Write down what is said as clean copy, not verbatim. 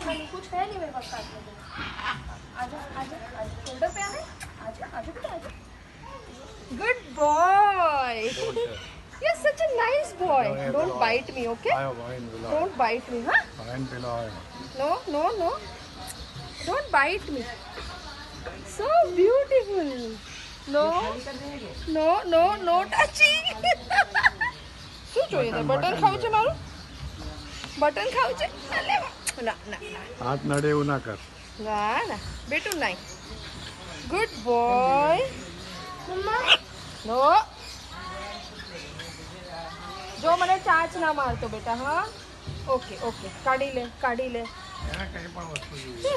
नहीं, कुछ है नहीं मेरे पास काटने के लिए। आजा आजा आजा, शोल्डर पे आना है। आजा आजा बेटा आजा। Good boy, you are such a nice boy. Don't bite me, okay? Don't bite me, हाँ? No no no, don't bite me. So beautiful. No no no no touching. શું જોઈએ છે? બટન ખાવું છે મારું? બટન ખાવું છે? અલે ના ના ના, હાથ નડે એવું ના કર. ના ના બેટું નહીં. Good boy. મમ્મા નો, જો મને ચાંચ ના મારતો બેટા, હા? ઓકે ઓકે, કાઢી લે કાઢી લે. એને કઈ પણ વસ્તુ જોઈએ.